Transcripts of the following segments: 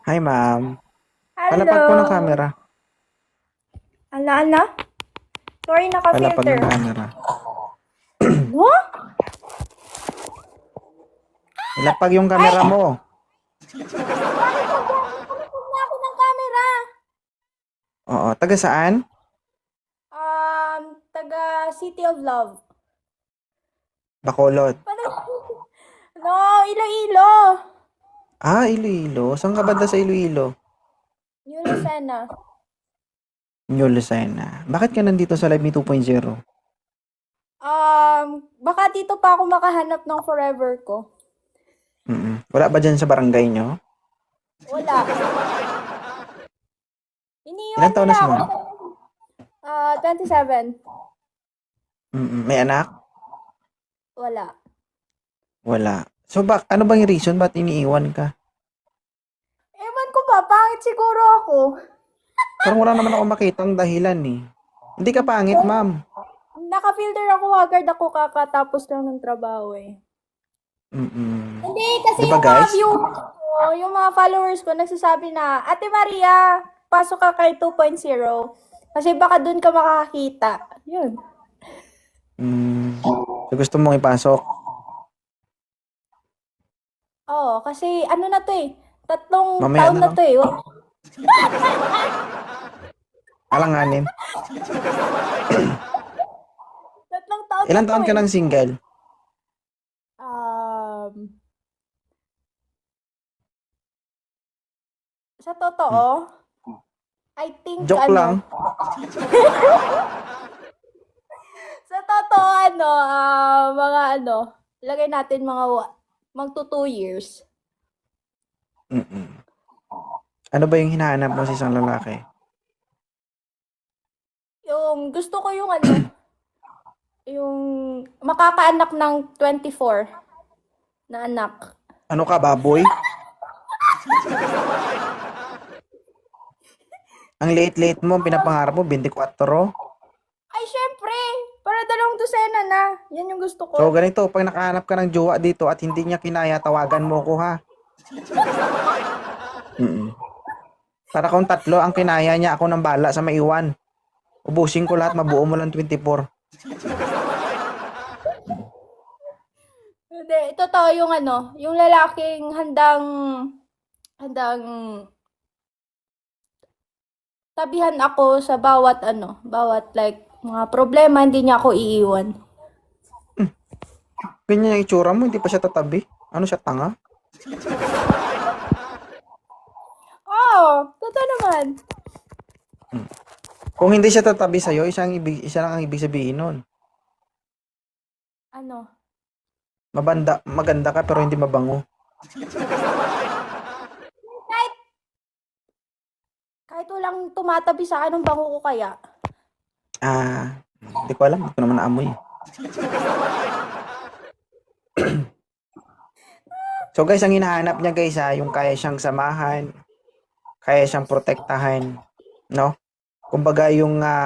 Hi, ma'am. Palapag po ng Hello. camera. Ala? Sorry, Palapag naka-filter. ng camera. No? Ilapag yung Ay! camera mo. Bakit nagpapalapag na ako ng camera? Oo. Taga saan? Taga City of Love. Bacolod. No, Iloilo. Ah, Iloilo. Saan ka banda sa Iloilo? New Lucena. New Lucena. Bakit ka nandito sa Live Me 2.0? Baka dito pa ako makahanap ng forever ko. Wala ba dyan sa barangay nyo? Wala. Iniiwan Ilan taon nila na si ako. ma'am? 27. May anak? Wala. Wala. So, ano bang reason? Ba't iniiwan ka? Ewan ko ba, pangit siguro ako. Parang wala naman ako makitang dahilan eh. Hindi ka pangit, ma'am. Naka-filter ako, agad ako kakatapos lang ng trabaho eh. Hindi, kasi Di ba, yung mga guys? viewers ko, yung mga followers ko, nagsasabi na, Ate Maria, pasok ka kay 2.0. Kasi baka dun ka makakita. Yun. So, gusto mong ipasok? Oo, kasi ano na to eh. 3 Mamaya taon na na lang. to eh. Alanganin. 3 taon Ilan na to taon ka eh. ng single? Sa totoo, I think Joke lang. Sa totoo, mga lagay natin mga magto 2 years. Ano ba yung hinahanap mo sa isang lalaki? Yung gusto ko yung yung makakaanak ng 24 na anak. Ano ka, baboy? Ang late-late mo, pinapangarap mo, 24. Ay, syempre! Para 2 dosena na. Yan yung gusto ko. So, ganito, pag nakahanap ka ng jowa dito at hindi niya kinaya, tawagan mo ko, ha? Para kung 3 ang kinaya niya, ako nang bala sa maiwan. Ubusin ko lahat, mabuo mo lang 24. Hindi, totoo yung yung lalaking handang tabihan ako sa bawat bawat like mga problema, hindi niya ako iiwan. Ganyan yung itsura mo, hindi pa siya tatabi. Ano siya, tanga? Totoo naman. Kung hindi siya tatabi sa'yo, isa lang ang ibig sabihin nun. Ano? Maganda ka pero hindi mabango. Kahit walang tumatabi sa akin, ang bango ko kaya. Hindi ko alam. Hindi ko naman naamoy. So guys, ang hinahanap niya guys yung kaya siyang samahan, kaya siyang protektahan, no? Kumbaga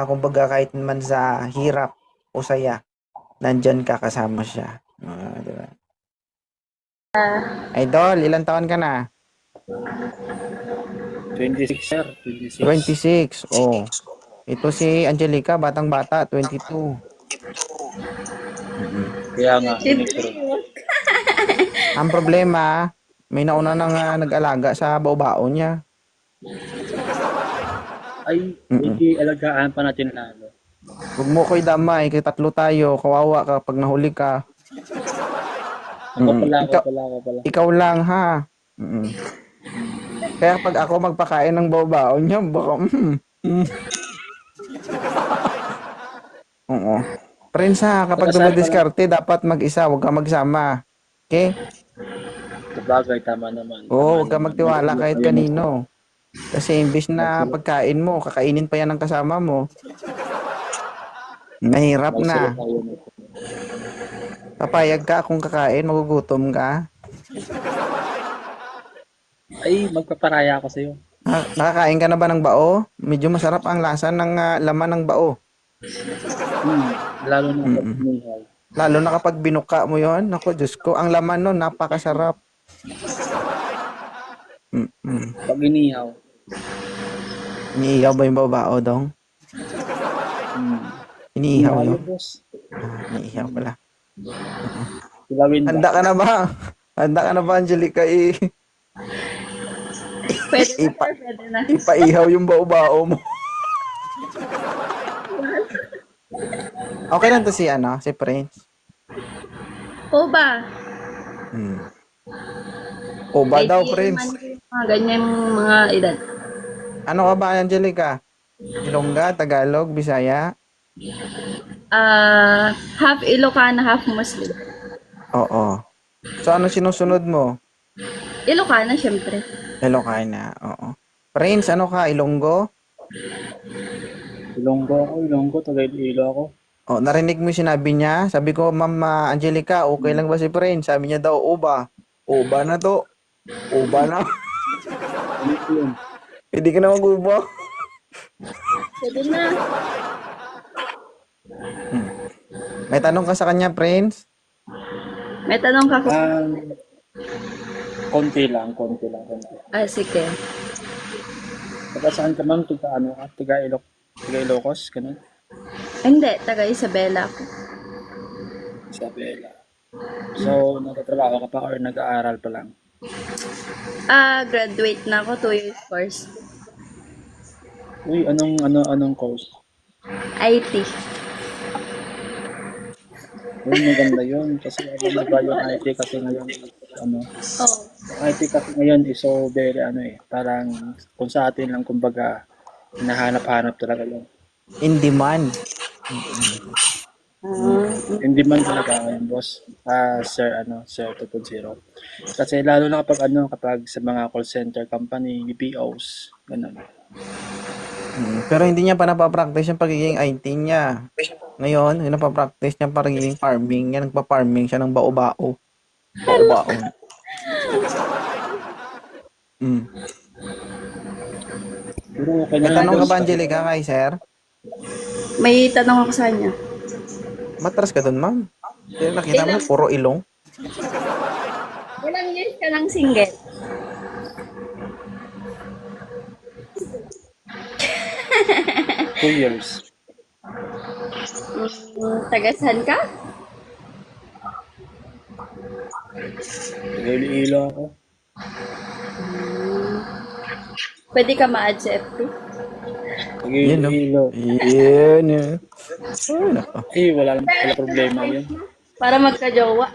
kumbaga kahit man sa hirap o saya, nandyan ka kasama siya. Diba? Idol, ilang taon ka na? 26, sir. 26. 26. Oh. Ito si Angelica, batang-bata, 22. Kaya nga, sinipro. Ang problema, may nauna nang nag-alaga sa bao-bao niya. Ay, hindi alagaan pa natin lalo. Huwag mo ko'y damay, kay 3 tayo, kawawa ka pag nahuli ka. Ako pala. Ikaw lang ha. Kaya pag ako magpakain ng bao-bao niya, baka Oo. Friends ha, kapag dumidiskarte, dapat mag-isa, huwag ka magsama. Okay? Sabagay, tama naman. Oo, huwag ka magtiwala kahit kanino. Kasi imbis na pagkain mo, kakainin pa yan ng kasama mo. Mahirap na. Papayag ka kung kakain, magugutom ka. Ay, magpaparaya ako sa'yo. Nakakain ka na ba ng bao? Medyo masarap ang lasa ng laman ng bao. Lalo na kapag buhay. Lalo na kapag binuka mo yon. Naku, Diyos ko, ang laman nun, napakasarap. Pag inihaw. Iniihaw ba yung babao, dong? Hmm. Iniihaw Inihaw, yun. boss. Iniihaw pala. Kilawin ba? Handa ka na ba? Handa ka na ba, Angelica? Pwede na, Ipa- sir. Pwede na. Ipaihaw yung bao-bao mo. Okay lang to si Prince. O ba? O ba daw, Idea Prince? naman yung mga ganyan mga edad. Ano ka ba, Angelica? Ilongga, Tagalog, Bisaya? Half Ilocana, half Muslim. Oo. So, ano sinusunod mo? Ilocana, syempre. Ilocana, oo. Prince, ano ka? Ilonggo? Ilonggo, taga Iloilo ako. Oh, narinig mo yung sinabi niya? Sabi ko, Ma'am Angelica, okay lang ba si Prince? Sabi niya daw, uba. Uba na to. Uba na. Ano po yun? Hindi ka na mag-uba. Pwede na. May tanong ka sa kanya, Prince? May tanong ka ko. Konti lang. Sige. Taga saan ka, ma'am? Taga ano ka? Taga Ilocos? Ganun? Hindi, taga Isabela ako. Isabela. So, nagtatrabaho ka pa or nag-aaral pa lang? Graduate na ako, 2 years course. Uy, anong course? IT. Uy, maganda yun. Kasi ano ba yung IT kasi ngayon, Oh. IT kasi ngayon is so very parang kung sa atin lang kumbaga hinahanap-hanap talaga yun. In demand. Hindi man talaga ngayon, boss. Sir 2.0. Kasi lalo na kapag sa mga call center company, BPOs, ganun. Pero hindi niya pa napapractice yung pagiging IT niya. Ngayon, yung napapractice niya pagiging farming niya. Nagpa-farming siya ng bao-bao. Bao-bao. Pero okay May na tanong ka boss. ba, Angelica, kay sir? May tanong ako sa kanya. Matras ka dun, ma'am. Pero nakita mo, puro ilong. Ilang years ka ng single? Two years. Taga saan ka? Taga Iloilo ako. Pwede ka ma-add sa FB? Taga Yun, no? Iloilo. Yun, yun. Ay, nako. Wala problema yun. Para magka-jowa.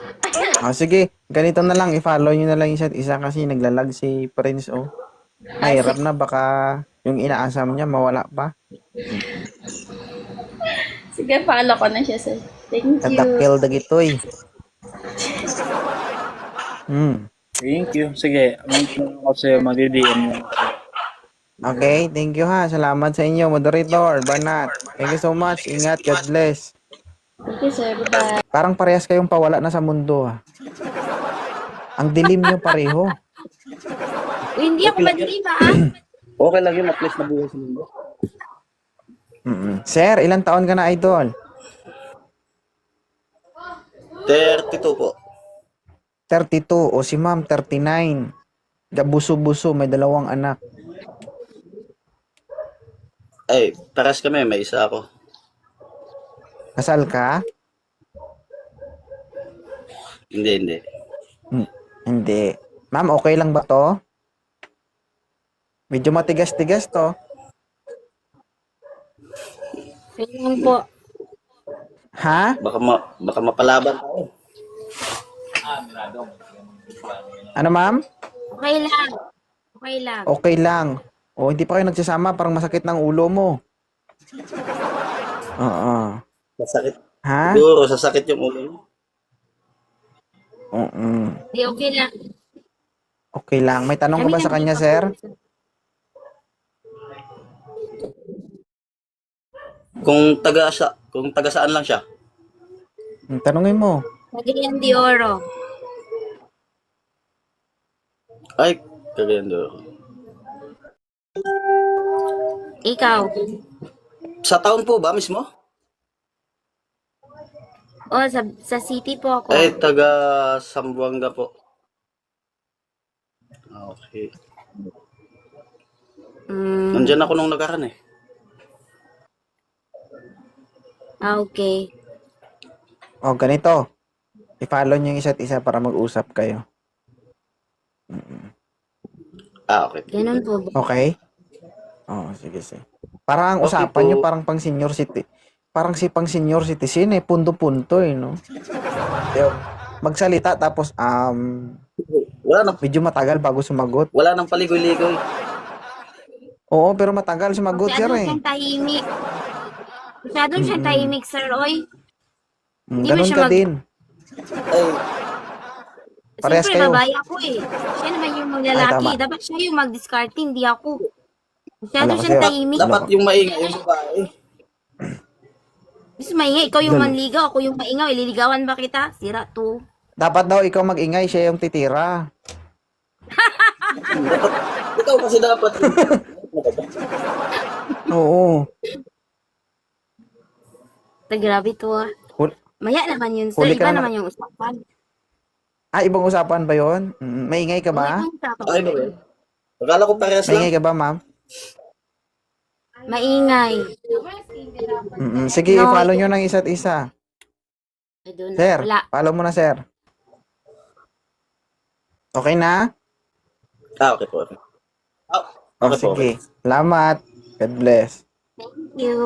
Sige, ganito na lang. I-follow nyo na lang isa't isa kasi naglalag si Prince, oh. Mahirap na, baka yung inaasam niya mawala pa. Sige, follow ko na siya, sir. Thank you. Tadakil dagitoy. Thank you. Sige, ako sa'yo, mag-DM mo. Okay, thank you ha. Salamat sa inyo, moderator, Banat. Thank you so much. Ingat, God bless. Thank you, sir. Bye-bye. Parang parehas kayong pawala na sa mundo, ha. Ang dilim niyo pareho. Hindi ako madilim, ha? Okay lang yun, at least nabuhay sa mundo. Sir, ilang taon ka na, idol? 32 po. 32. O si ma'am, 39. Gabuso-buso, may 2 anak. Ay, paras kami, may isa ako. Kasal ka? Hindi. Hindi. Ma'am, okay lang ba to? Medyo matigas-tigas to. Ayun po. Ha? Baka mapalaban tayo. Ano, ma'am? Okay lang. Okay lang. Okay lang. O, hindi pa kayo nagsasama, parang masakit ng ulo mo. Oo. Sasakit. Ha? Siguro, sasakit yung ulo mo. Oo. Hindi, okay lang. Okay lang. May tanong ka ba sa kanya, sir? Kung taga saan lang siya. Tanungin mo. Cagayan de Oro. Ay, Cagayan de Oro. Ikaw? Sa town po ba mismo? Sa city po ako. Ay, taga Zamboanga po. Okay. Nandyan ako nung nakaraan eh. Okay. O, ganito. I-follow nyo yung isa't isa para mag-usap kayo. Okay. Ganun po ba? Okay? Oh, sige, sige. Parang ang Okay usapan po. nyo parang pang senior city. Parang si pang senior citizen eh, punto-punto eh, no? Yung magsalita tapos medyo matagal bago sumagot. Wala nang paligoy-ligoy. Oo, pero matagal sumagot sir Masyadong eh. siyang tahimik. Masyadong siyang tahimik, Sir Roy. Hindi mo Ganun siya ka mag- din. Ay, Parehas Siyempre, kayo. babae ako eh. Siya naman yung maglalaki. Ay, tama. Dapat siya yung mag-discard, hindi ako. Masyado Wala siyang kasi- tahimik. dapat yung maingay yung babae. Mas maingay, ikaw yung Dal- manligaw, ako yung maingaw. Ililigawan ba kita? Sira to. Dapat daw ikaw mag-ingay, siya yung titira. Ikaw kasi dapat. Oo. Grabe to ah. Hul- Maya naman yun, sir. Huli ka Iba na- naman yung usapan. ibang usapan ba yon? Maingay ka ba? Ibang usapan. Ay, ba yun? Akala ko parehas Maingay lang. ka ba, ma'am? Maingay. Sige, No. i-follow nyo ng isa't isa. Ay, doon. Sir, Wala. follow mo na, sir. Okay na? Okay po. Okay. O, Okay po. sige. Salamat. God bless. Thank you.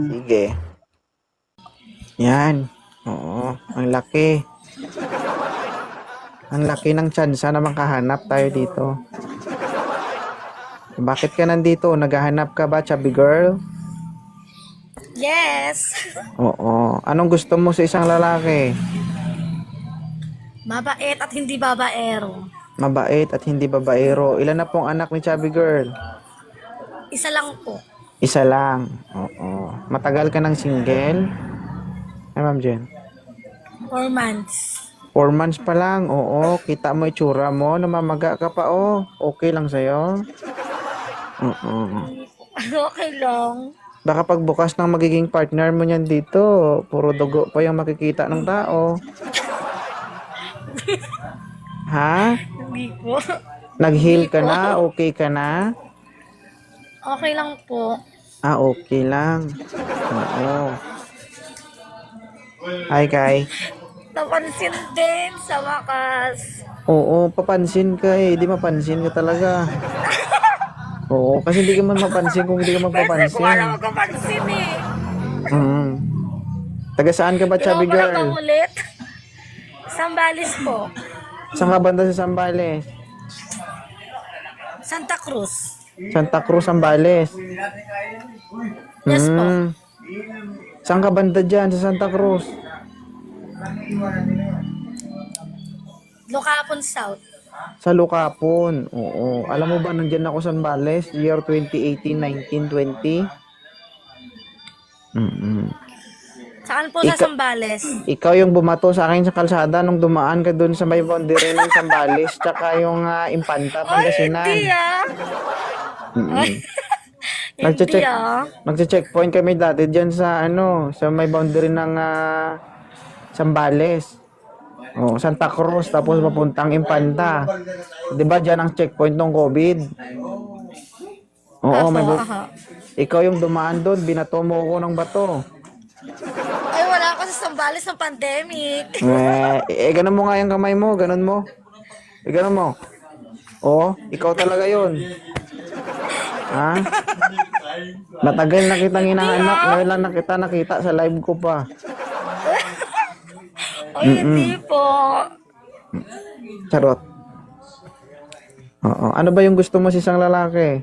Sige. Yan. Oo, ang laki. Ang laki ng tsansa na makahanap tayo dito. Bakit ka nandito? Naghahanap ka ba, chubby girl? Yes! Oo. Anong gusto mo sa isang lalaki? Mabait at hindi babaero. Mabait at hindi babaero. Ilan na pong anak ni chubby girl? Isa lang po. Isa lang. Oo. Matagal ka ng single? Ay, Ma'am Jen. 4 months. 4 months pa lang. Oo. Kita mo itsura mo. Namamaga ka pa. Oh. Okay lang sa'yo? Oo. Okay lang. Baka pagbukas ng magiging partner mo niyan dito, puro dugo pa yung makikita ng tao. Ha? Hindi po. Nag-heal ka na? Okay ka na? Okay lang po. Okay lang. Oo. Hi, Kai. Napansin din sa wakas. Oo, papansin ka eh. Di mapansin ka talaga. Oo, kasi hindi ka man mapansin kung hindi ka Kasi magpapansin. ko alam magpapansin eh. Taga saan ka ba, chubby Ikaw girl? bang ulit? Sambales po. Saan ka banda sa Zambales? Santa Cruz. Santa Cruz, Zambales. Yes po. Saan ka banda dyan sa Santa Cruz? Lucapon South. Sa Lucapon. Oo. Alam mo ba, nandyan ako sa Zambales, year 2018, 19, 20? Saan po sa Ika- Sambales? Ikaw yung bumato sa akin sa kalsada nung dumaan ka dun sa may boundary ng Zambales, tsaka yung Impanta, Pangasinan. Hindi ah. Hindi Nagche-check, ah. nagche-checkpoint kami dati dyan sa sa may boundary ng Zambales. Oh, Santa Cruz tapos papuntang Impanta. 'Di ba diyan ang checkpoint ng COVID? Oo, may Aha. ikaw yung dumaan doon, binato mo ako ng bato. Ay, wala ako sa Sambales ng pandemic. Ganun mo nga yung kamay mo, ganun mo. Ganun mo. Oo, ikaw talaga yun. Ha? Matagal na kitang hinahanap, ngayon lang nakita sa live ko pa. Ay, hindi po. Charot. Oo. Ano ba yung gusto mo sa isang lalaki?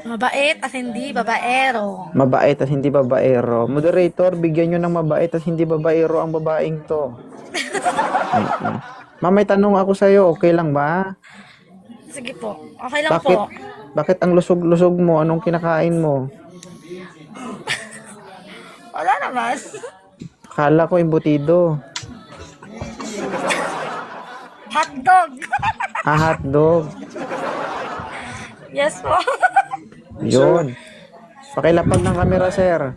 Mabait at hindi babaero. Mabait at hindi babaero. Moderator, bigyan nyo ng mabait at hindi babaero ang babaeng to. Oo. Ma'am, may tanong ako sa'yo. Okay lang ba? Sige po. Okay lang Bakit? po. Bakit ang lusog-lusog mo? Anong kinakain mo? Wala naman. Akala ko embutido. Hotdog. Hotdog. Yes po. Yun. Pakilapag ng camera, sir.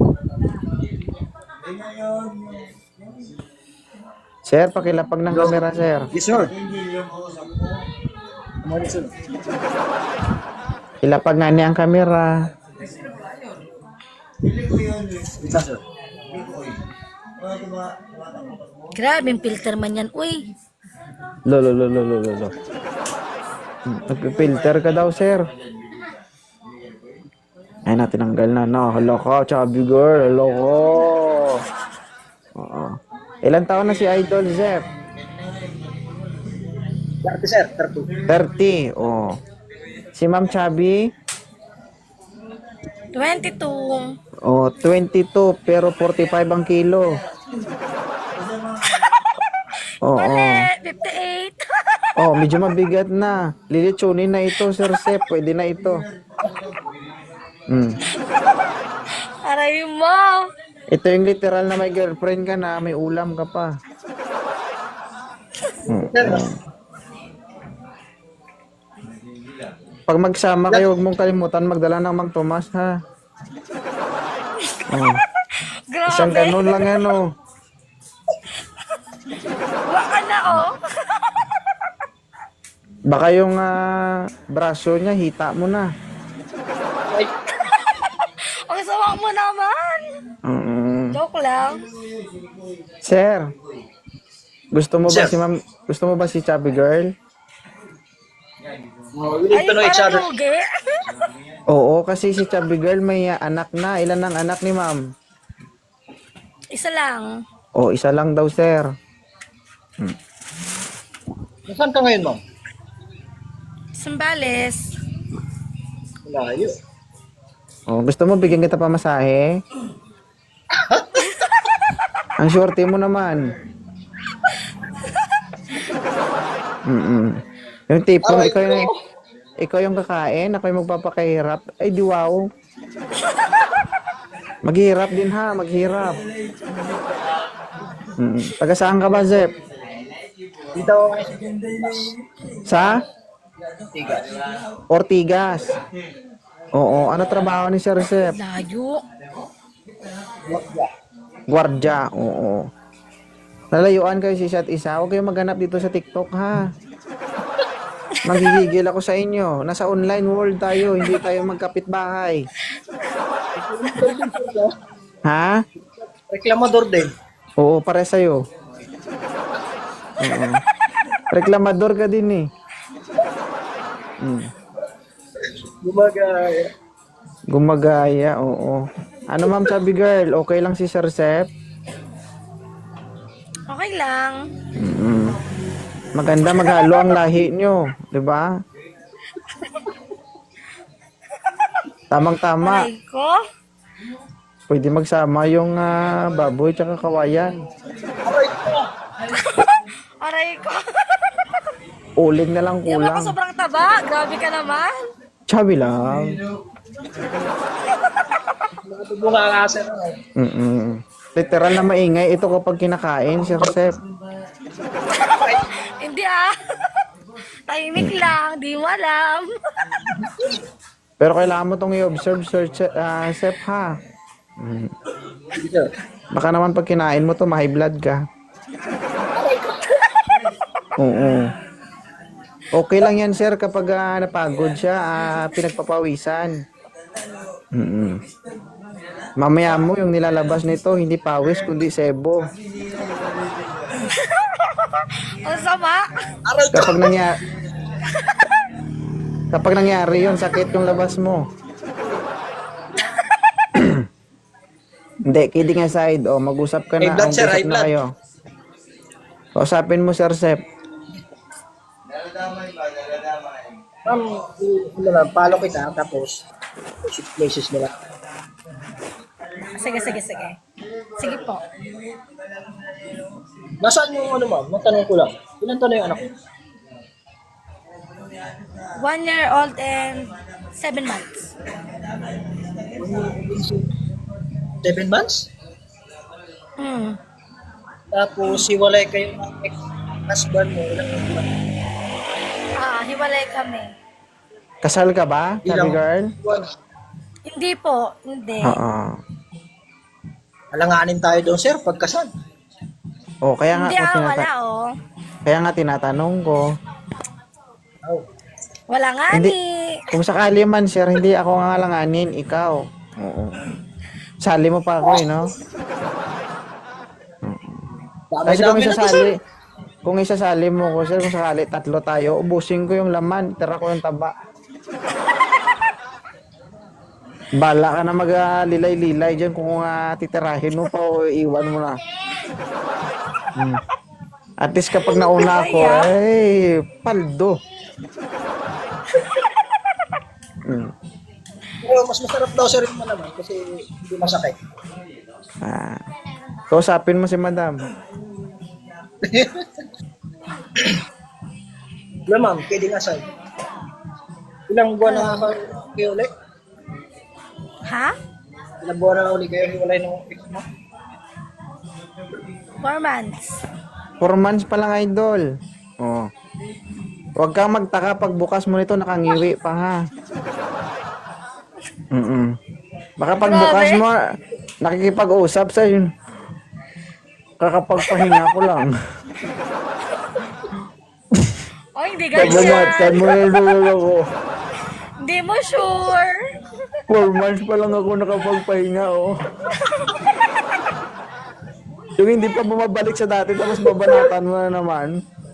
Sir, pakilapag ng camera, sir. Yes, sir. Morning, sir. Ilapag nga niya ang camera. Yes, sir. Grabe, yung filter man yan. Uy, Lo. Nagpipilter ka daw, sir. Ay, natinanggal na. No, hello ka, chubby girl. Hello ko. Oo. Ilan taon na si Idol, Zep? 30, sir. 30. 30. Oh. Si Ma'am Chubby? 22. Oh, 22 pero 45 ang kilo. Oo. Mali, 58. Oh, medyo mabigat na. Lilitsunin na ito, Sir Sep. Pwede na ito. Aray mo. Ito yung literal na may girlfriend ka na, may ulam ka pa. Pag magsama kayo, huwag mong kalimutan magdala ng Mang Tomas, ha? Oh. Isang Grabe. ganun lang yan, oh. Baka na, oh. Baka yung braso niya, hita mo na. Ang sama mo naman. Joke lang. Sir, gusto mo ba Sir. si Ma'am, gusto mo ba si Chubby Girl? We need to know each other. Lugi. Oo, kasi si Chubby Girl may anak na. Ilan ang anak ni Ma'am? Isa lang. Oh, isa lang daw, sir. Saan ka ngayon, ma'am? Sambales. Layo. Oh, gusto mo bigyan kita pamasahe? Ang shorty mo naman. Yung tipong ikaw yung kakain, ako yung magpapakahirap. Ay, di wow. Maghirap din ha, maghirap. Taga saan ka ba, Zep? Dito. Sa? Ortigas. Oo, ano trabaho ni Sir Zep? Layo. Guardia, oo. Lalayuan kayo sa isa't isa. Huwag kayong maghanap dito sa TikTok, ha? Magigigil ako sa inyo. Nasa online world tayo, hindi tayo magkapitbahay. Ha? Reklamador din. Oo, pare sa'yo. Oo. Reklamador ka din eh. Gumagaya. Gumagaya, oo. Ano ma'am Chubby Girl, okay lang si Sir Sep? Okay lang. Maganda maghalo ang lahi nyo, di ba? Tamang-tama. Aray ko. Pwede magsama yung baboy tsaka kawayan. Aray ko. Uling na lang Di ba ako kulang. sobrang taba? Grabe ka naman. Chubby lang. Bunga nga, sir. Literal na maingay ito kapag kinakain, Sir Sep. Hindi ah. Tahimik lang. Di mo alam. Pero kailangan mo itong i-observe, Sir Sep, ha? Baka naman pag kinain mo to, ma-high blood ka. Oo. Okay lang yan, sir, kapag napagod siya, pinagpapawisan. Mamaya mo, yung nilalabas nito, hindi pawis, kundi sebo. Ang sama. Kapag nangyari yun, sakit yung labas mo. Hindi, kidding aside, mag-usap ka na, blood, sir, mag-usap high na blood. kayo. Kausapin mo, Sir Sep. Ma'am, follow kita, tapos places nila. Sige. Sige po. Nasaan yung ano, ma'am? Natanong ko lang. Ilan taon na yung anak ko? 1 year old and 7 months. 7 months? Tapos, hiwalay kayo ng ex-husband mo. Ilang buwan? Hiwalay kami. Kasal ka ba, Chubby Girl? Buwan. Hindi po. Hindi. Oo. Alanganin tayo doon, sir, pagkasal. Oh, kaya nga Hindi ko wala oh. kaya nga tinatanong ko. Wala nga Hindi. ni. Kung sakali man, sir, hindi ako nga langanin, ikaw. Oo. Sali mo pa ako eh, no? Kasi kung isasali mo ko, sir, kung sakali 3 tayo, ubusin ko yung laman, tira ko yung taba. Bala ka na maglilay-lilay dyan kung titirahin mo pa o iwan mo na. At least kapag nauna ako, paldo. Pero mas masarap daw sa rin mo naman kasi hindi masakit. Kausapin mo si madam. Wala ma'am, pwede nga sa'yo. Ilang buwan na kayo ulit? Ha? Ilang buwan na ulit kayo hiwalay ng ex mo? 4 months. 4 months pa lang, idol. Oh. Huwag kang magtaka pag bukas mo nito nakangiwi pa ha. Baka pag bukas mo nakikipag-usap sa yun. Kakapagpahinga ko lang. Oh, hindi ganyan. Kabalitan mo na doon ako. Hindi mo sure. 4 months pa lang ako nakapagpahinga, oh. Yung hindi pa bumabalik sa dati tapos babanatan mo na naman.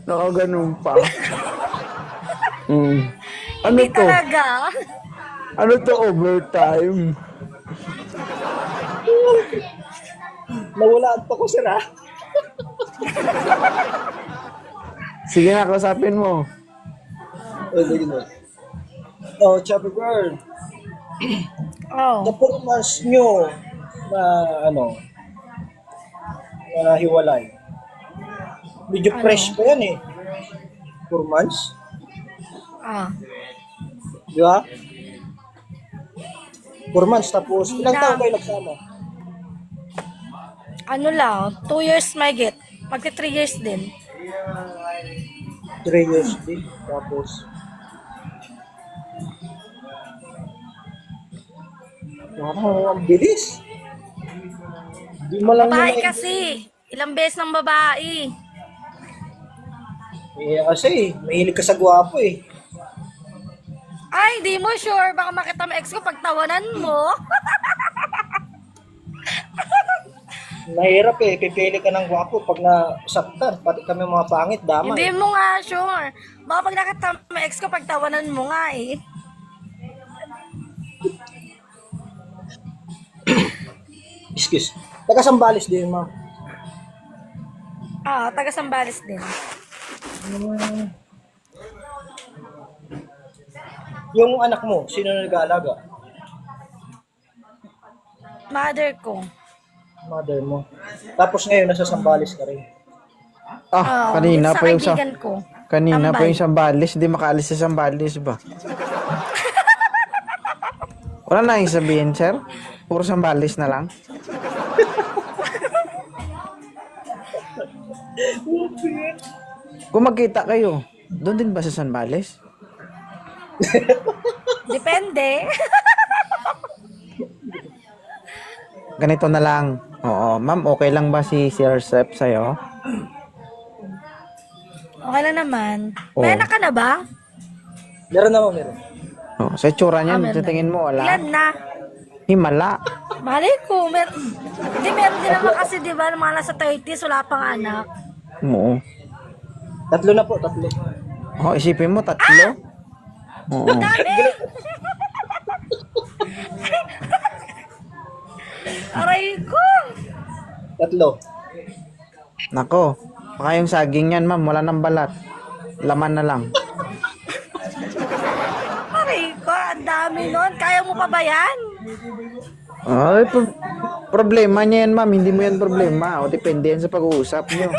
Nakaganon pa. Ano Hindi to? talaga. Ano to overtime? Nawalaan pa ko sir ha? Sige na, kausapin mo. Oh, chubby girl. Oh. The 4 months nyo na na hiwalay. Medyo fresh pa yan eh. 4 months. Ah. Di ba? 4 months tapos ilang taon kayo nagsama? Ano lang, 2 years may get. Magti 3 years din. 3 years din. Tapos wow, ang bilis. Di mo lang Babae yun- kasi. Ilang beses ng babae. kasi, mahilig ka sa gwapo eh. Ay, di mo sure. Baka makita mo ex ko pagtawanan mo. Mahirap eh, pipili ka ng gwapo pag nasaktan. Pati kami mga pangit, damay. Hindi mo nga sure. Baka pag nakita mo ex ko pagtawanan mo nga eh. Excuse. Taga Sambales din, ma'am. Ah, taga Sambales din. Yung anak mo, sino nag-aalaga? Mother ko. Mother mo. Tapos ngayon, nasa Sambales ka rin. Kanina sa pa yung kaibigan ko. Kanina pa Tambay. yung Sambales, di makaalis sa Sambales ba? Wala na yung sabihin, sir? Puro Sambales na lang? Kung magkita kayo, doon din ba sa Sambales? Depende. Ganito na lang. Oo, ma'am, okay lang ba si Sir Sep sa'yo? Okay lang naman. Oo. May anak ka na ba? Meron naman, meron. Oh, sa itsura niyan, meron sa tingin mo, wala? Ilan na? Himala. Malay ko. Hindi, meron din naman kasi, di ba, mga nasa 30s, wala pang anak. Oo. 3 na po, 3. Oh, isipin mo, 3? Oo. Aray ko! 3. Nako, baka yung saging yan, ma'am, wala nang balat. Laman na lang. Aray ko, ang dami nun. Kaya mo pa ba yan? Ay, problema niya yan, ma'am. Hindi mo yan problema. O, depende yan sa pag-uusap niyo.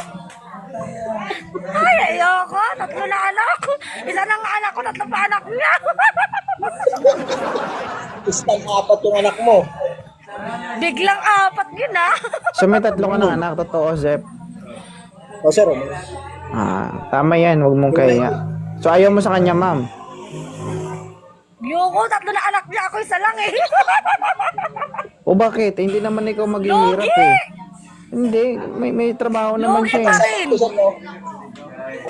Ay, ayoko. 3 na anak. Isa lang ang anak ko, 3 pa anak niya. Isang 4 yung anak mo. Biglang 4 yun ah. So, may 3 ka ng anak. Totoo, Zep. O sir, Tama yan. Huwag mong kaya. So, ayaw mo sa kanya, ma'am. Yoko, 3 na anak niya. Ako isa lang eh. O, bakit? Hindi naman ikaw maghihirap eh. Hindi, may trabaho naman Lugi siya pa eh. rin. Isa ko.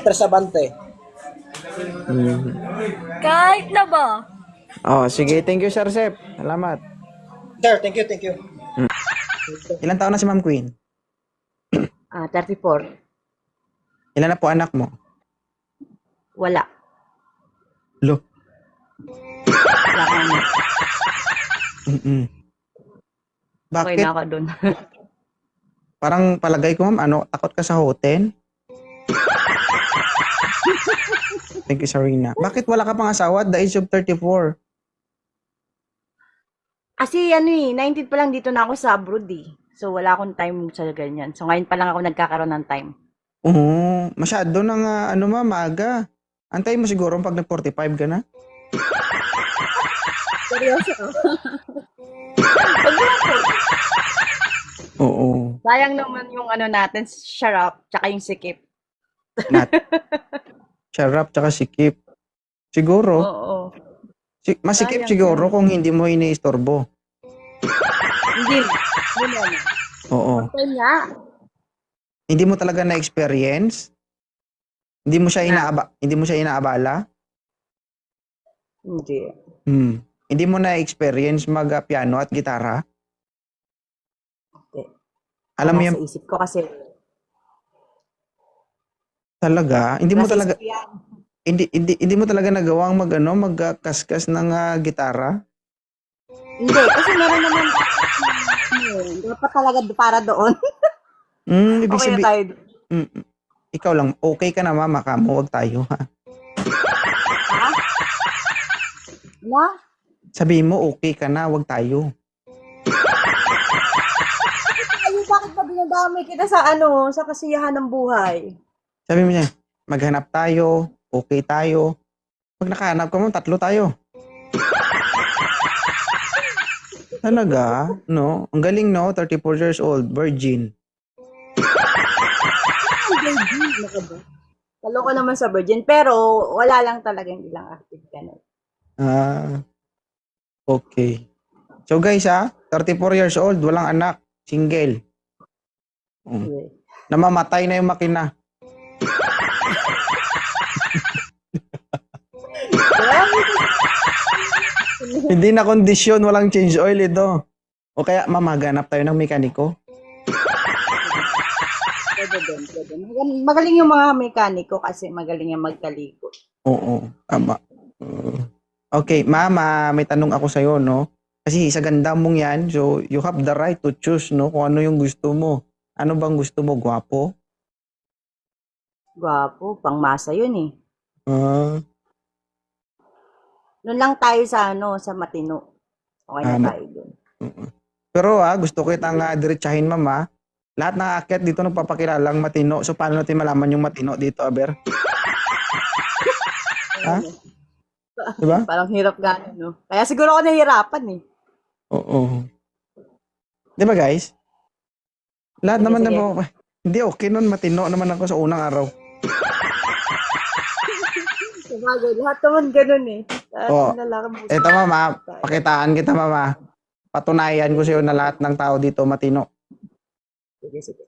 Tresabante. Kahit na ba? Oh, sige, thank you Sir Sep. Salamat. Sir, thank you, thank you. Ilan taon na si Ma'am Queen? 34. Ilan na po anak mo? Wala. Lo. Wala ka na. Mm-mm. Okay Bakit? na ako dun. Parang palagay ko, ma'am, takot ka sa hotel? Thank you, Sarina. Bakit wala ka pang asawa at the age of 34? Kasi 19 pa lang dito na ako sa abroad eh. So wala akong time sa ganyan. So ngayon pa lang ako nagkakaroon ng time. Oo, masyado nang maaga. Antayin mo siguro pag nag-45 ka na. Seryoso? Oo. Sayang naman yung natin, sharap, tsaka yung sikip. Charap tsaka sikip. Siguro, Oo. masikip Sayang siguro kung hindi mo iniistorbo. Hindi. Hindi naman. Oo. Time nga. Hindi mo talaga na-experience? Hindi mo siya inaabala? Hindi. Hindi mo na-experience mag-piano at gitara? Hindi. Alam mo Nasa yan isip ko kasi. talaga? Hindi mo nasa talaga isip ko yan. hindi mo talaga nagawang magkaskas ng gitara? Hindi. Kasi meron naman dapat talaga para doon. Ibig Okay na sabihin, tayo. ikaw lang, okay ka na mama, kamo, wag tayo ha. Na? Sabihin mo, okay ka na, wag tayo. Ayun, bakit pa dinadamay kita sa sa kasiyahan ng buhay? Sabi mo niya, maghanap tayo, okay tayo. Pag nakahanap ka mo, 3 tayo. Talaga, no? Ang galing, no? 34 years old, virgin. Kaloko naman sa virgin, pero wala lang talagang ilang active ganun. Okay. So guys, 34 years old, walang anak, single. Namamatay na yung makina. Hindi na kondisyon, walang change oil ito. O kaya mamaganap tayo ng mekaniko. Pwede din, pwede. Magaling yung mga mekaniko kasi magaling yung magkaliko. Oo, tama. Okay, mama, may tanong ako sa'yo, no? Kasi sa ganda mong yan, so you have the right to choose, no? Kung ano yung gusto mo. Ano bang gusto mo? Gwapo? Gwapo, pangmasa yun eh. Ah, Noon lang tayo sa sa matino. Okay na tayo dun. pero gusto ko itang diretsahin, mama. Lahat ng aakyat dito nagpapakilalang matino. So, paano natin malaman yung matino dito, Aber? Ha? Diba? Parang hirap gano'n, no? Kaya siguro ako nahihirapan eh. Oo. Diba, guys? Lahat Sige, naman sige. na hindi, okay nun. Matino naman ako sa unang araw. Sabagay, lahat naman ganun eh. Lahat Oo. ng lalaki mo. Eto, mama. Pakitaan kita, mama. Patunayan ko sa'yo na lahat ng tao dito matino. Sige, sige.